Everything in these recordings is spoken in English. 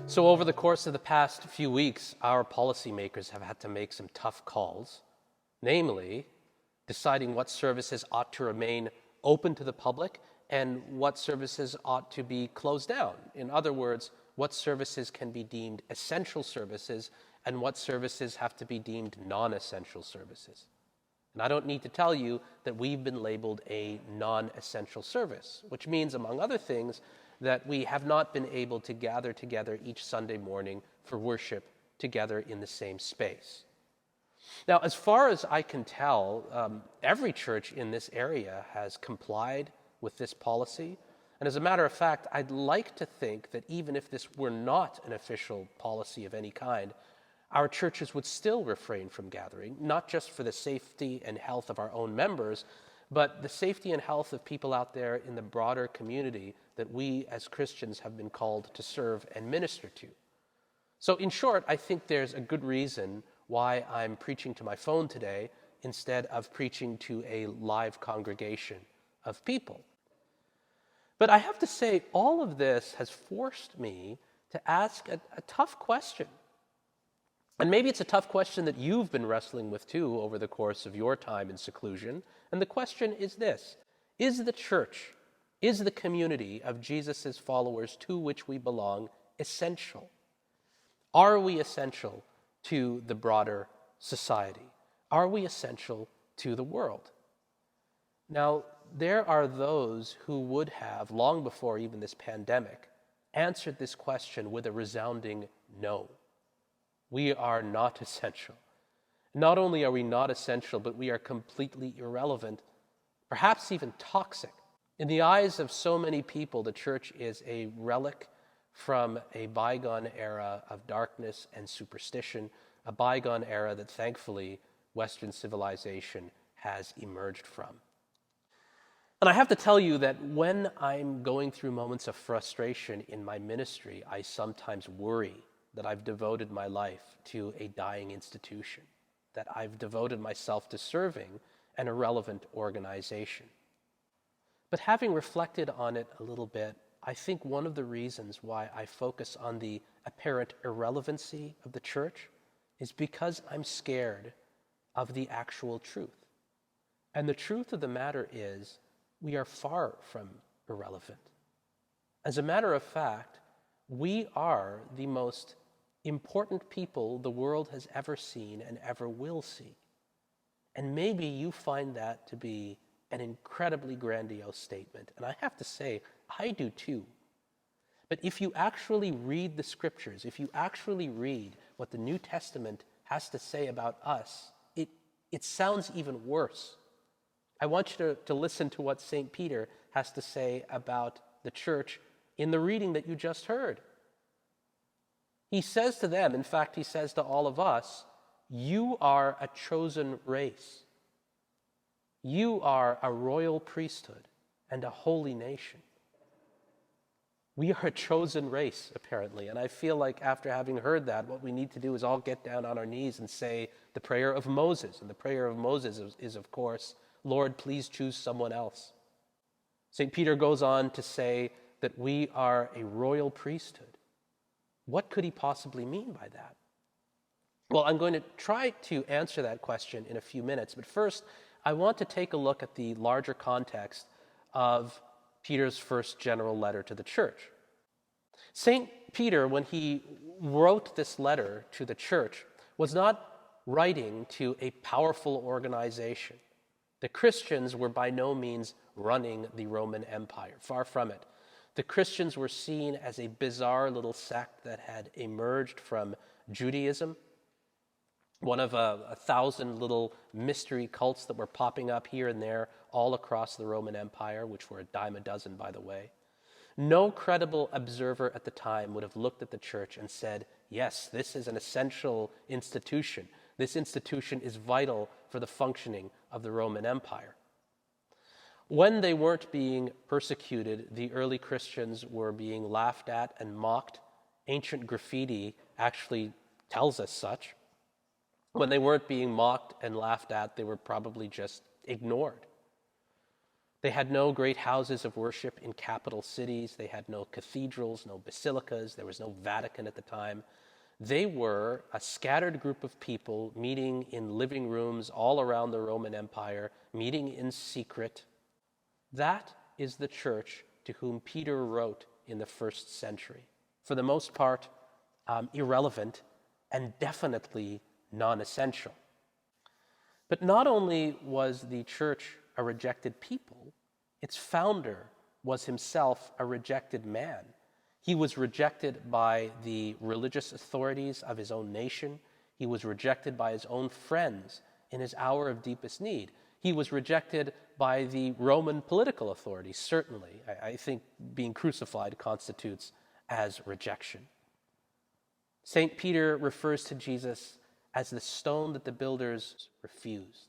So over the course of the past few weeks, our policymakers have had to make some tough calls, namely deciding what services ought to remain open to the public and what services ought to be closed down. In other words, what services can be deemed essential services and what services have to be deemed non-essential services. And I don't need to tell you that we've been labeled a non-essential service, which means, among other things, that we have not been able to gather together each Sunday morning for worship together in the same space. Now, as far as I can tell, every church in this area has complied with this policy. And as a matter of fact, I'd like to think that even if this were not an official policy of any kind, our churches would still refrain from gathering, not just for the safety and health of our own members, but the safety and health of people out there in the broader community that we as Christians have been called to serve and minister to. So in short, I think there's a good reason why I'm preaching to my phone today instead of preaching to a live congregation of people. But I have to say, all of this has forced me to ask a tough question. And maybe it's a tough question that you've been wrestling with too over the course of your time in seclusion. And the question is this: is the church, is the community of Jesus' followers to which we belong essential? Are we essential to the broader society? Are we essential to the world? Now, there are those who would have, long before even this pandemic, answered this question with a resounding no. We are not essential. Not only are we not essential, but we are completely irrelevant, perhaps even toxic. In the eyes of so many people, the church is a relic from a bygone era of darkness and superstition, a bygone era that thankfully Western civilization has emerged from. And I have to tell you that when I'm going through moments of frustration in my ministry, I sometimes worry that I've devoted my life to a dying institution, that I've devoted myself to serving an irrelevant organization. But having reflected on it a little bit, I think one of the reasons why I focus on the apparent irrelevancy of the church is because I'm scared of the actual truth. And the truth of the matter is, we are far from irrelevant. As a matter of fact, we are the most important people the world has ever seen and ever will see. And maybe you find that to be an incredibly grandiose statement. And I have to say, I do too. But if you actually read the scriptures, if you actually read what the New Testament has to say about us, it sounds even worse. I want you to listen to what St. Peter has to say about the church in the reading that you just heard. He says to them, in fact, he says to all of us, you are a chosen race. You are a royal priesthood and a holy nation. We are a chosen race, apparently. And I feel like after having heard that, what we need to do is all get down on our knees and say the prayer of Moses. And the prayer of Moses is of course, Lord, please choose someone else. St. Peter goes on to say that we are a royal priesthood. What could he possibly mean by that? Well, I'm going to try to answer that question in a few minutes, but first, I want to take a look at the larger context of Peter's first general letter to the church. St. Peter, when he wrote this letter to the church, was not writing to a powerful organization. The Christians were by no means running the Roman Empire, far from it. The Christians were seen as a bizarre little sect that had emerged from Judaism, one of 1,000 little mystery cults that were popping up here and there all across the Roman Empire, which were a dime a dozen, by the way. No credible observer at the time would have looked at the church and said, yes, this is an essential institution. This institution is vital for the functioning of the Roman Empire. When they weren't being persecuted, the early Christians were being laughed at and mocked. Ancient graffiti actually tells us such. When they weren't being mocked and laughed at, they were probably just ignored. They had no great houses of worship in capital cities. They had no cathedrals, no basilicas. There was no Vatican at the time. They were a scattered group of people meeting in living rooms all around the Roman Empire, meeting in secret. That is the church to whom Peter wrote in the first century. For the most part, irrelevant and definitely non-essential. But not only was the church a rejected people, its founder was himself a rejected man. He was rejected by the religious authorities of his own nation. He was rejected by his own friends in his hour of deepest need. He was rejected by the Roman political authorities, certainly. I think being crucified constitutes as rejection. St. Peter refers to Jesus as the stone that the builders refused.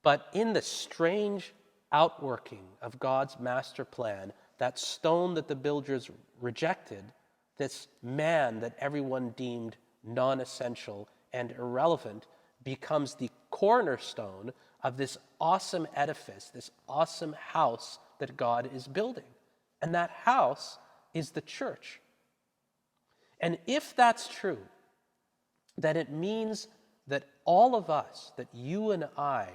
But in the strange outworking of God's master plan, that stone that the builders rejected, this man that everyone deemed non-essential and irrelevant, becomes the cornerstone of this awesome edifice, this awesome house that God is building. And that house is the church. And if that's true, then it means that all of us, that you and I,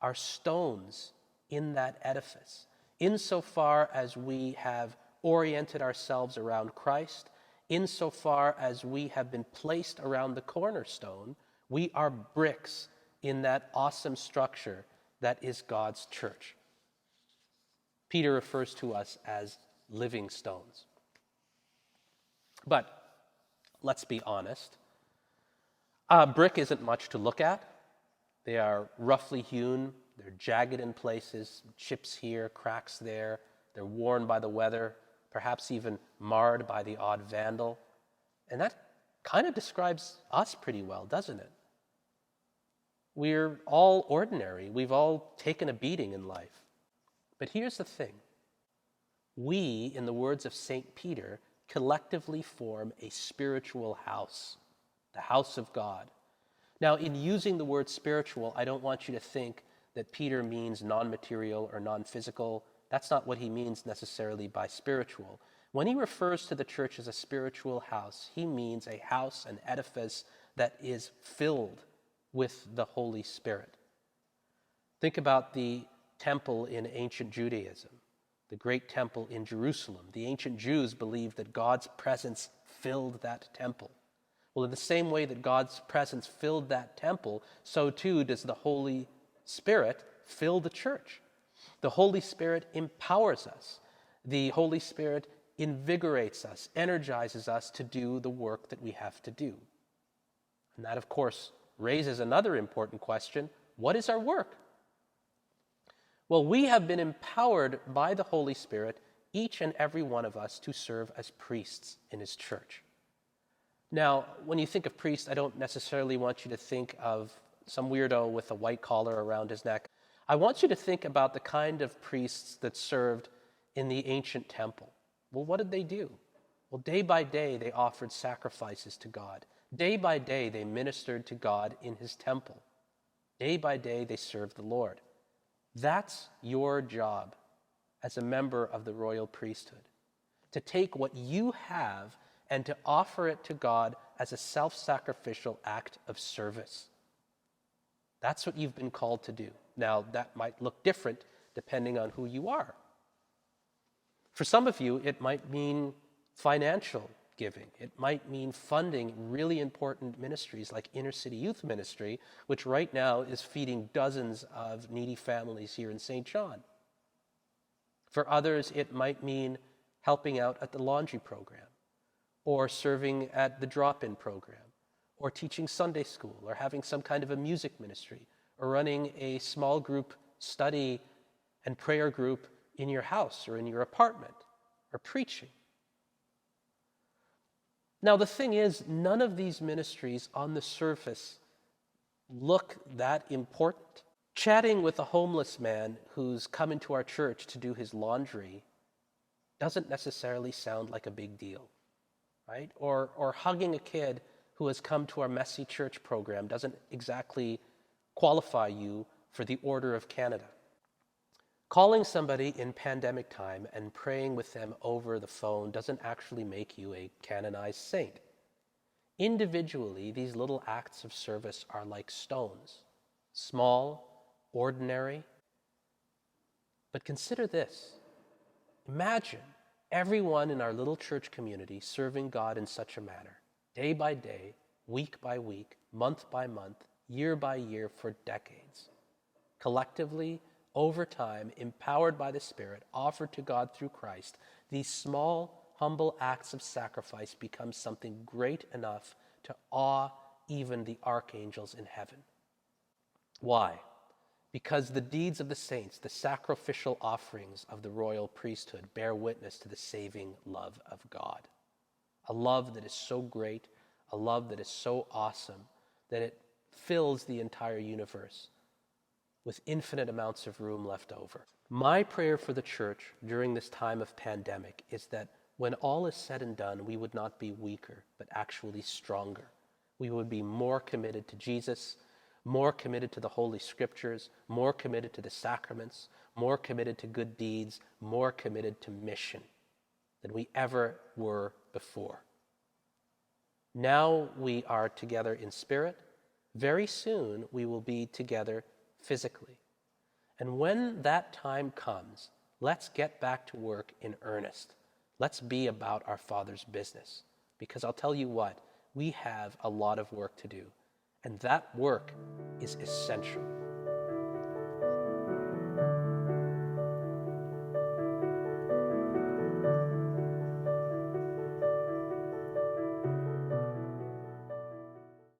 are stones in that edifice, insofar as we have oriented ourselves around Christ, insofar as we have been placed around the cornerstone, we are bricks in that awesome structure that is God's church. Peter refers to us as living stones. But let's be honest. Brick isn't much to look at. They are roughly hewn. They're jagged in places, chips here, cracks there. They're worn by the weather, perhaps even marred by the odd vandal. And that kind of describes us pretty well, doesn't it? We're all ordinary. We've all taken a beating in life. But here's the thing. We, in the words of St. Peter, collectively form a spiritual house, the house of God. Now, in using the word spiritual, I don't want you to think that Peter means non-material or non-physical. That's not what he means necessarily by spiritual. When he refers to the church as a spiritual house, he means a house, an edifice that is filled with the Holy Spirit. Think about the temple in ancient Judaism, the great temple in Jerusalem. The ancient Jews believed that God's presence filled that temple. Well, in the same way that God's presence filled that temple, so too does the Holy Spirit fill the church. The Holy Spirit empowers us. The Holy Spirit invigorates us, energizes us to do the work that we have to do. And that, of course, raises another important question. What is our work? Well, we have been empowered by the Holy Spirit, each and every one of us, to serve as priests in his church. Now, when you think of priest, I don't necessarily want you to think of some weirdo with a white collar around his neck. I want you to think about the kind of priests that served in the ancient temple. Well, what did they do? Well, day by day, they offered sacrifices to God. Day by day, they ministered to God in his temple. Day by day, they served the Lord. That's your job as a member of the royal priesthood, to take what you have and to offer it to God as a self-sacrificial act of service. That's what you've been called to do. Now, that might look different depending on who you are. For some of you, it might mean financial giving. It might mean funding really important ministries like Inner City Youth Ministry, which right now is feeding dozens of needy families here in St. John. For others, it might mean helping out at the laundry program, or serving at the drop-in program, or teaching Sunday school, or having some kind of a music ministry, or running a small group study and prayer group in your house or in your apartment, or preaching. Now, the thing is, none of these ministries on the surface look that important. Chatting with a homeless man who's come into our church to do his laundry doesn't necessarily sound like a big deal, right? Or hugging a kid who has come to our Messy Church program doesn't exactly qualify you for the Order of Canada. Calling somebody in pandemic time and praying with them over the phone doesn't actually make you a canonized saint. Individually, these little acts of service are like stones, small, ordinary. But consider this. Imagine everyone in our little church community serving God in such a manner, day by day, week by week, month by month, year by year for decades. Collectively, over time, empowered by the Spirit, offered to God through Christ, these small, humble acts of sacrifice become something great enough to awe even the archangels in heaven. Why? Because the deeds of the saints, the sacrificial offerings of the royal priesthood, bear witness to the saving love of God. A love that is so great, a love that is so awesome, that it fills the entire universe with infinite amounts of room left over. My prayer for the church during this time of pandemic is that when all is said and done, we would not be weaker, but actually stronger. We would be more committed to Jesus, more committed to the Holy Scriptures, more committed to the sacraments, more committed to good deeds, more committed to mission than we ever were before. Now we are together in spirit. Very soon we will be together physically. And when that time comes, let's get back to work in earnest. Let's be about our Father's business. Because I'll tell you what, we have a lot of work to do. And that work is essential.